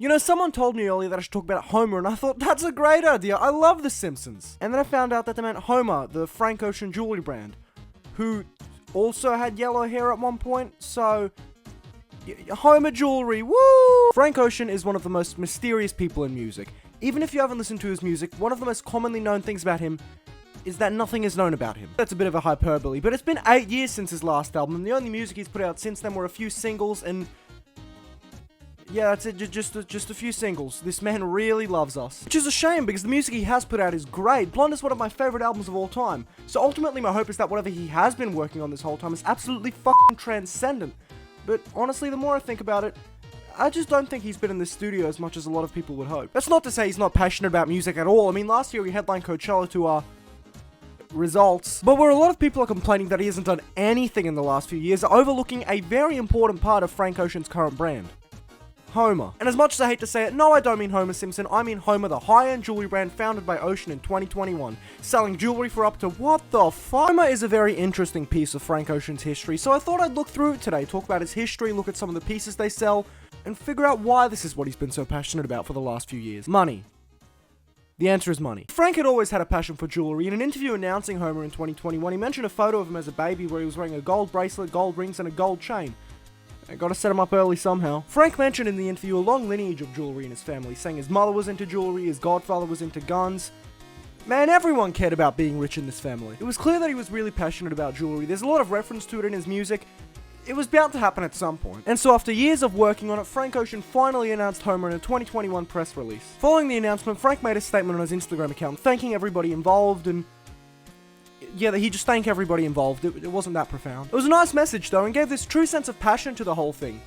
You know, someone told me earlier that I should talk about Homer, and I thought, that's a great idea, I love The Simpsons. And then I found out that they meant Homer, the Frank Ocean jewelry brand, who also had yellow hair at one point, so... Homer Jewellery, woo! Frank Ocean is one of the most mysterious people in music. Even if you haven't listened to his music, one of the most commonly known things about him is that nothing is known about him. That's a bit of a hyperbole, but it's been 8 years since his last album, and the only music he's put out since then were a few singles, and... yeah, that's it, just a few singles. This man really loves us. Which is a shame, because the music he has put out is great. Blonde is one of my favorite albums of all time. So ultimately, my hope is that whatever he has been working on this whole time is absolutely fucking transcendent. But honestly, the more I think about it, I just don't think he's been in the studio as much as a lot of people would hope. That's not to say he's not passionate about music at all. I mean, last year he headlined Coachella to, results. But where a lot of people are complaining that he hasn't done anything in the last few years, are overlooking a very important part of Frank Ocean's current brand. Homer. And as much as I hate to say it, no, I don't mean Homer Simpson, I mean Homer, the high-end jewelry brand founded by Ocean in 2021, selling jewelry for up to what the fuck? Homer is a very interesting piece of Frank Ocean's history, so I thought I'd look through it today, talk about his history, look at some of the pieces they sell, and figure out why this is what he's been so passionate about for the last few years. Money. The answer is money. Frank had always had a passion for jewelry. In an interview announcing Homer in 2021, he mentioned a photo of him as a baby where he was wearing a gold bracelet, gold rings, and a gold chain. I gotta set him up early somehow. Frank mentioned in the interview a long lineage of jewelry in his family, saying his mother was into jewelry, his godfather was into guns. Man, everyone cared about being rich in this family. It was clear that he was really passionate about jewelry. There's a lot of reference to it in his music. It was bound to happen at some point. And so after years of working on it, Frank Ocean finally announced Homer in a 2021 press release. Following the announcement, Frank made a statement on his Instagram account thanking everybody involved and... yeah, he just thanked everybody involved. It wasn't that profound. It was a nice message, though, and gave this true sense of passion to the whole thing.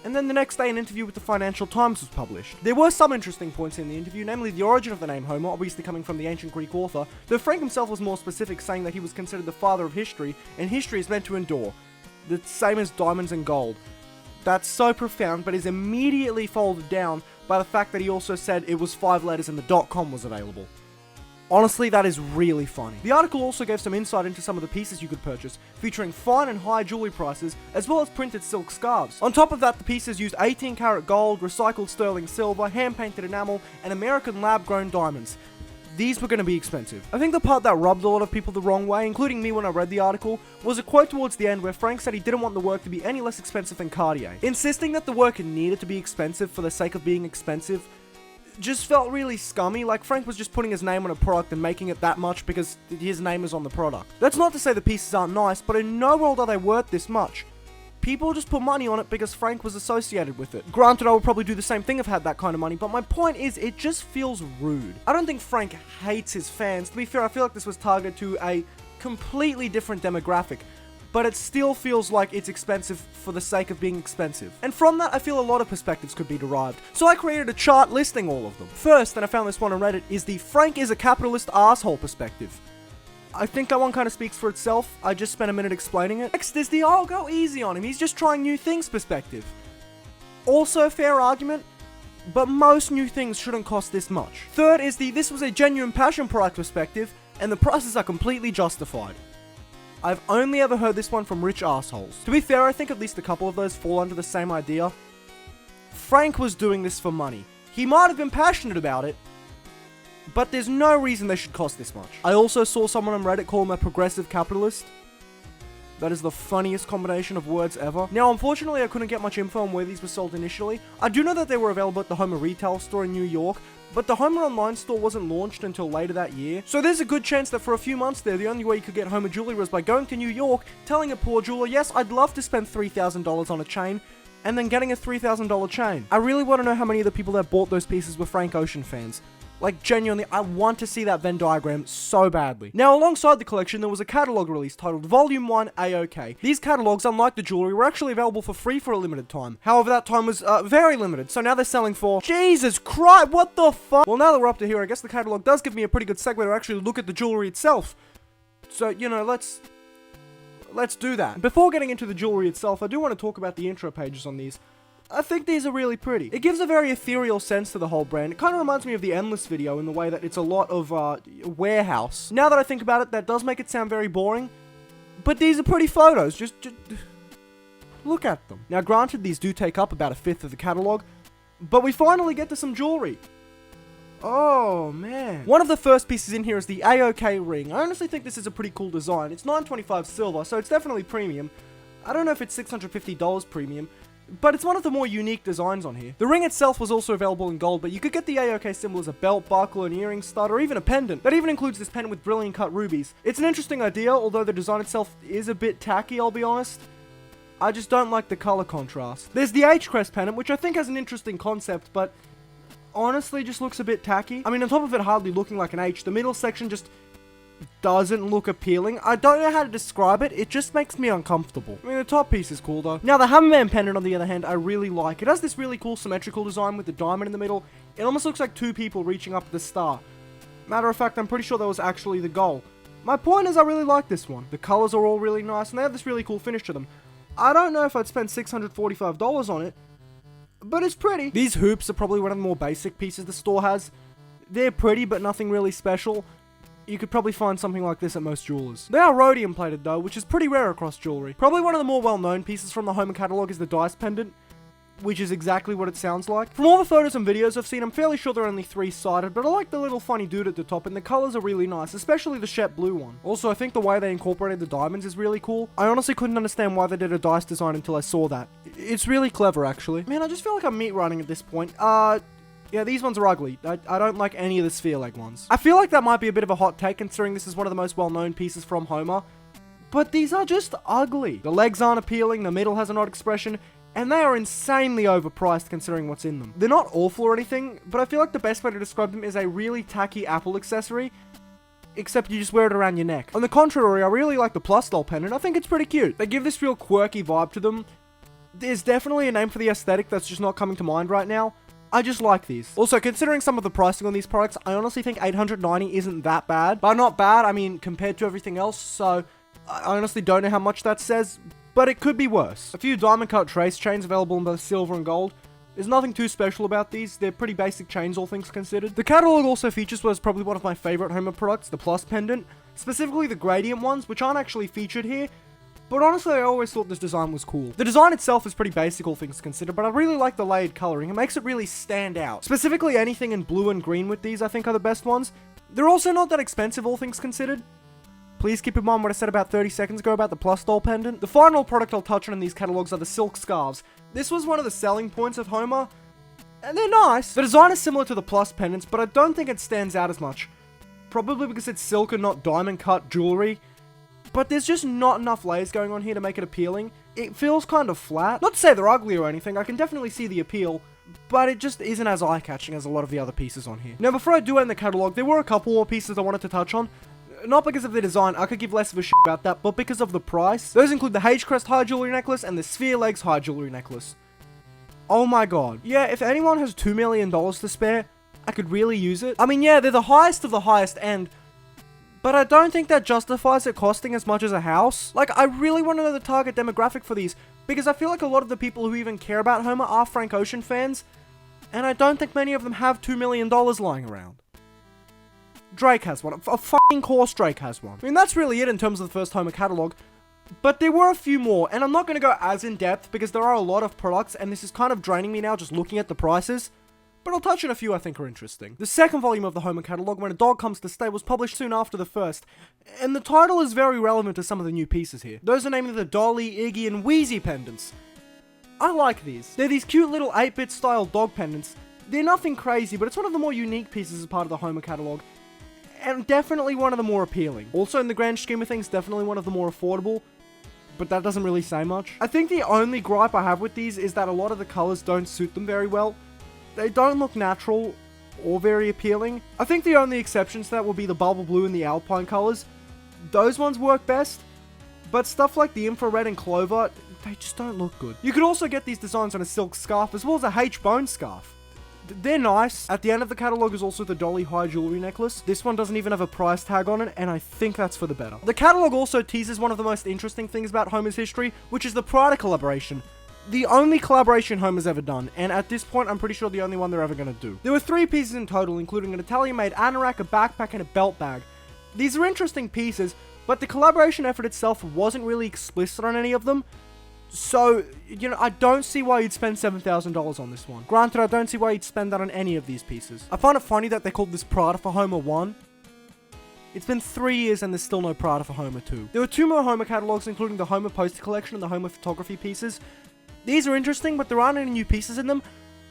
And then the next day, an interview with the Financial Times was published. There were some interesting points in the interview, namely the origin of the name Homer, obviously coming from the ancient Greek author, though Frank himself was more specific, saying that he was considered the father of history, and history is meant to endure. The same as diamonds and gold. That's so profound, but is immediately folded down by the fact that he also said it was 5 letters and the .com was available. Honestly, that is really funny. The article also gave some insight into some of the pieces you could purchase, featuring fine and high jewelry prices, as well as printed silk scarves. On top of that, the pieces used 18 karat gold, recycled sterling silver, hand-painted enamel, and American lab-grown diamonds. These were going to be expensive. I think the part that rubbed a lot of people the wrong way, including me when I read the article, was a quote towards the end where Frank said he didn't want the work to be any less expensive than Cartier. Insisting that the work needed to be expensive for the sake of being expensive just felt really scummy, like Frank was just putting his name on a product and making it that much because his name is on the product. That's not to say the pieces aren't nice, but in no world are they worth this much. People just put money on it because Frank was associated with it. Granted, I would probably do the same thing if I had that kind of money, but my point is, it just feels rude. I don't think Frank hates his fans. To be fair, I feel like this was targeted to a completely different demographic, but it still feels like it's expensive for the sake of being expensive. And from that, I feel a lot of perspectives could be derived. So I created a chart listing all of them. First, and I found this one on Reddit, is the Frank is a capitalist asshole perspective. I think that one kind of speaks for itself. I just spent a minute explaining it. Next is the "oh, go easy on him, he's just trying new things" perspective. Also a fair argument, but most new things shouldn't cost this much. Third is the "this was a genuine passion product" perspective, and the prices are completely justified. I've only ever heard this one from rich assholes. To be fair, I think at least a couple of those fall under the same idea. Frank was doing this for money. He might have been passionate about it, but there's no reason they should cost this much. I also saw someone on Reddit call him a progressive capitalist. That is the funniest combination of words ever. Now, unfortunately, I couldn't get much info on where these were sold initially. I do know that they were available at the Homer retail store in New York, but the Homer online store wasn't launched until later that year. So there's a good chance that for a few months there, the only way you could get Homer jewelry was by going to New York, telling a poor jeweler, yes, I'd love to spend $3,000 on a chain, and then getting a $3,000 chain. I really want to know how many of the people that bought those pieces were Frank Ocean fans. Like, genuinely, I want to see that Venn diagram so badly. Now, alongside the collection, there was a catalog release titled Volume 1 A-OK. These catalogs, unlike the jewelry, were actually available for free for a limited time. However, that time was very limited, so now they're selling for... Jesus Christ, what the fuck? Well, now that we're up to here, I guess the catalog does give me a pretty good segue to actually look at the jewelry itself. So, you know, let's do that. Before getting into the jewelry itself, I do want to talk about the intro pages on these. I think these are really pretty. It gives a very ethereal sense to the whole brand. It kind of reminds me of the Endless video in the way that it's a lot of warehouse. Now that I think about it, that does make it sound very boring, but these are pretty photos. Just look at them. Now granted, these do take up about a fifth of the catalog, But we finally get to some jewelry. Oh, man. One of the first pieces in here is the AOK ring. I honestly think this is a pretty cool design. It's 925 silver, so it's definitely premium. I don't know if it's $650 premium, but it's one of the more unique designs on here. The ring itself was also available in gold, but you could get the AOK symbol as a belt, buckle, an earring stud, or even a pendant. That even includes this pendant with brilliant cut rubies. It's an interesting idea, although the design itself is a bit tacky, I'll be honest. I just don't like the color contrast. There's the H-crest pendant, which I think has an interesting concept, but honestly just looks a bit tacky. I mean, on top of it hardly looking like an H, the middle section just doesn't look appealing. I don't know how to describe it, it just makes me uncomfortable. I mean, the top piece is cool though. Now, the Hammerman pendant, on the other hand, I really like. It has this really cool symmetrical design with the diamond in the middle. It almost looks like two people reaching up at the star. Matter of fact, I'm pretty sure that was actually the goal. My point is, I really like this one. The colors are all really nice, and they have this really cool finish to them. I don't know if I'd spend $645 on it, but it's pretty. These hoops are probably one of the more basic pieces the store has. They're pretty, but nothing really special. You could probably find something like this at most jewelers. They are rhodium plated though, which is pretty rare across jewelry. Probably one of the more well-known pieces from the Homer catalog is the dice pendant, which is exactly what it sounds like. From all the photos and videos I've seen, I'm fairly sure they're only three-sided, but I like the little funny dude at the top, and the colors are really nice, especially the Shet blue one. Also, I think the way they incorporated the diamonds is really cool. I honestly couldn't understand why they did a dice design until I saw that. It's really clever, actually. Man, I just feel like I'm meat running at this point. Yeah, these ones are ugly. I don't like any of the sphere leg ones. I feel like that might be a bit of a hot take, considering this is one of the most well-known pieces from Homer, but these are just ugly. The legs aren't appealing, the middle has an odd expression, and they are insanely overpriced considering what's in them. They're not awful or anything, but I feel like the best way to describe them is a really tacky Apple accessory, except you just wear it around your neck. On the contrary, I really like the plus doll pendant. I think it's pretty cute. They give this real quirky vibe to them. There's definitely a name for the aesthetic that's just not coming to mind right now. I just like these. Also, considering some of the pricing on these products, I honestly think $890 isn't that bad. But not bad, I mean, compared to everything else, so I honestly don't know how much that says, but it could be worse. A few diamond cut trace chains available in both silver and gold. There's nothing too special about these, they're pretty basic chains all things considered. The catalog also features what is probably one of my favorite Homer products, the plus pendant, specifically the gradient ones, which aren't actually featured here, but honestly I always thought this design was cool. The design itself is pretty basic all things considered, but I really like the layered coloring, it makes it really stand out. Specifically anything in blue and green with these I think are the best ones. They're also not that expensive all things considered. Please keep in mind what I said about 30 seconds ago about the plus doll pendant. The final product I'll touch on in these catalogs are the silk scarves. This was one of the selling points of Homer, and they're nice. The design is similar to the plus pendants, but I don't think it stands out as much. Probably because it's silk and not diamond cut jewelry, but there's just not enough layers going on here to make it appealing. It feels kind of flat. Not to say they're ugly or anything, I can definitely see the appeal, but it just isn't as eye-catching as a lot of the other pieces on here. Now before I do end the catalog, there were a couple more pieces I wanted to touch on. Not because of the design, I could give less of a shit about that, but because of the price. Those include the H-crest high jewelry necklace and the sphere legs high jewelry necklace. Oh my god. Yeah, if anyone has $2 million to spare, I could really use it. I mean, yeah, they're the highest of the highest end, but I don't think that justifies it costing as much as a house. Like, I really want to know the target demographic for these, because I feel like a lot of the people who even care about Homer are Frank Ocean fans, and I don't think many of them have $2 million lying around. Drake has one. A fucking course Drake has one. I mean, that's really it in terms of the first Homer catalog. But there were a few more, and I'm not going to go as in-depth because there are a lot of products, and this is kind of draining me now just looking at the prices. But I'll touch on a few I think are interesting. The second volume of the Homer catalog, When a Dog Comes to Stay, was published soon after the first, and the title is very relevant to some of the new pieces here. Those are namely the Dolly, Iggy, and Wheezy pendants. I like these. They're these cute little 8-bit style dog pendants. They're nothing crazy, but it's one of the more unique pieces as part of the Homer catalog, and definitely one of the more appealing. Also, in the grand scheme of things, definitely one of the more affordable, but that doesn't really say much. I think the only gripe I have with these is that a lot of the colors don't suit them very well. They don't look natural or very appealing. I think the only exceptions to that will be the bubble blue and the alpine colors. Those ones work best, but stuff like the infrared and clover, they just don't look good. You could also get these designs on a silk scarf as well as a H-bone scarf. They're nice. At the end of the catalog is also the Dolly high jewelry necklace. This one doesn't even have a price tag on it, and I think that's for the better. The catalog also teases one of the most interesting things about Homer's history, which is the Prada collaboration. The only collaboration Homer's ever done, and at this point I'm pretty sure the only one they're ever going to do. There were 3 pieces in total, including an Italian-made anorak, a backpack, and a belt bag. These are interesting pieces, but the collaboration effort itself wasn't really explicit on any of them, So, you know, I don't see why you'd spend $7,000 on this one. Granted, I don't see why you'd spend that on any of these pieces. I find it funny that they called this Prada for Homer 1. It's been 3 years and there's still no Prada for Homer 2. There were 2 more Homer catalogs, including the Homer poster collection and the Homer photography pieces. These are interesting, but there aren't any new pieces in them,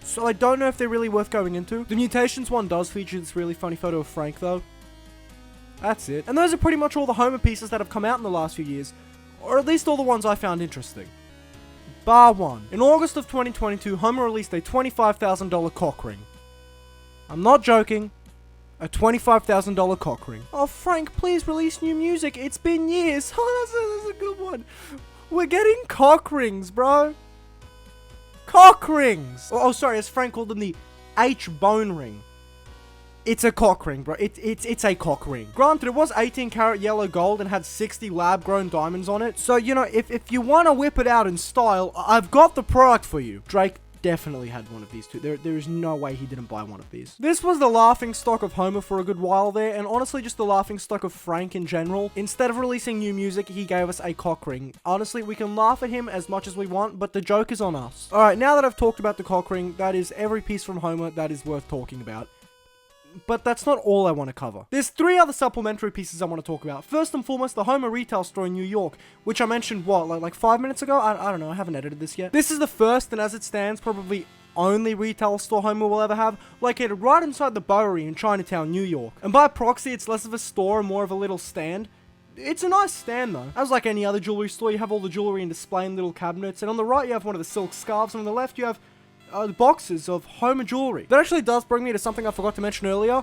so I don't know if they're really worth going into. The Mutations one does feature this really funny photo of Frank, though. That's it. And those are pretty much all the Homer pieces that have come out in the last few years, or at least all the ones I found interesting. Bar 1. In August of 2022, Homer released a $25,000 cock ring. I'm not joking. A $25,000 cock ring. Oh, Frank, please release new music. It's been years. Oh, that's a good one. We're getting cock rings, bro. Cock rings. Oh, sorry, as Frank called them, the H-bone ring. It's a cock ring, bro. It's a cock ring. Granted, it was 18 karat yellow gold and had 60 lab-grown diamonds on it. So, you know, if you want to whip it out in style, I've got the product for you. Drake definitely had one of these too. There is no way he didn't buy one of these. This was the laughing stock of Homer for a good while there, and honestly just the laughing stock of Frank in general. Instead of releasing new music, he gave us a cock ring. Honestly, we can laugh at him as much as we want, but the joke is on us. Alright, now that I've talked about the cock ring, that is every piece from Homer that is worth talking about. But that's not all I want to cover. There's 3 other supplementary pieces I want to talk about. First and foremost, the Homer retail store in New York, which I mentioned, what, like 5 minutes ago? I don't know, I haven't edited this yet. This is the first, and as it stands, probably only retail store Homer will ever have, located right inside the Bowery in Chinatown, New York. And by proxy, it's less of a store and more of a little stand. It's a nice stand though. As like any other jewelry store, you have all the jewelry in display in little cabinets, and on the right you have one of the silk scarves, and on the left you have boxes of Homer jewelry. That actually does bring me to something I forgot to mention earlier.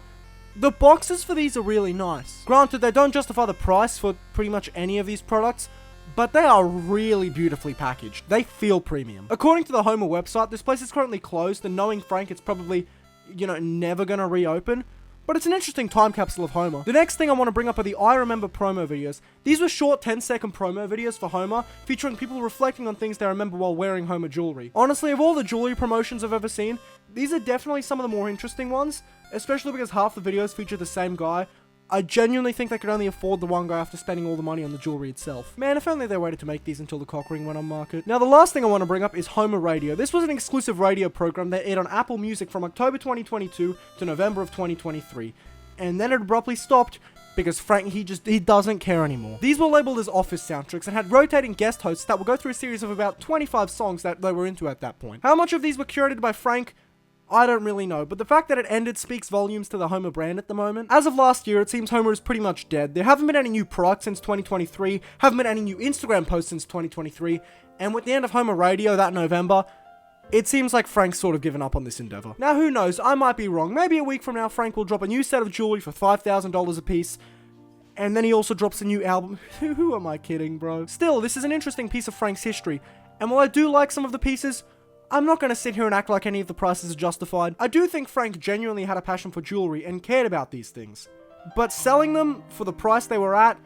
The boxes for these are really nice. Granted, they don't justify the price for pretty much any of these products, but they are really beautifully packaged. They feel premium. According to the Homer website, this place is currently closed, and knowing Frank, it's probably, you know, never gonna reopen. But it's an interesting time capsule of Homer. The next thing I want to bring up are the I Remember promo videos. These were short 10-second promo videos for Homer, featuring people reflecting on things they remember while wearing Homer jewelry. Honestly, of all the jewelry promotions I've ever seen, these are definitely some of the more interesting ones, especially because half the videos feature the same guy. I genuinely think they could only afford the one guy after spending all the money on the jewelry itself. Man, if only they waited to make these until the cock ring went on market. Now, the last thing I want to bring up is Homer Radio. This was an exclusive radio program that aired on Apple Music from October 2022 to November of 2023. And then it abruptly stopped because Frank, he doesn't care anymore. These were labeled as office soundtracks and had rotating guest hosts that would go through a series of about 25 songs that they were into at that point. How much of these were curated by Frank? I don't really know, but the fact that it ended speaks volumes to the Homer brand at the moment. As of last year, it seems Homer is pretty much dead. There haven't been any new products since 2023, haven't been any new Instagram posts since 2023, and with the end of Homer Radio that November, it seems like Frank's sort of given up on this endeavor. Now, who knows? I might be wrong. Maybe a week from now, Frank will drop a new set of jewelry for $5,000 a piece, and then he also drops a new album. Who am I kidding, bro? Still, this is an interesting piece of Frank's history, and while I do like some of the pieces, I'm not going to sit here and act like any of the prices are justified. I do think Frank genuinely had a passion for jewelry and cared about these things. But selling them for the price they were at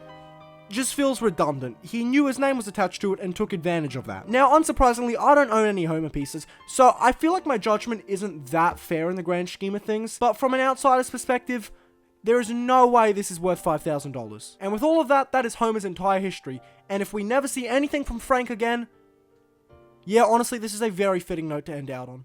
just feels redundant. He knew his name was attached to it and took advantage of that. Now, unsurprisingly, I don't own any Homer pieces, so I feel like my judgment isn't that fair in the grand scheme of things. But from an outsider's perspective, there is no way this is worth $5,000. And with all of that, that is Homer's entire history. And if we never see anything from Frank again, yeah, honestly, this is a very fitting note to end out on.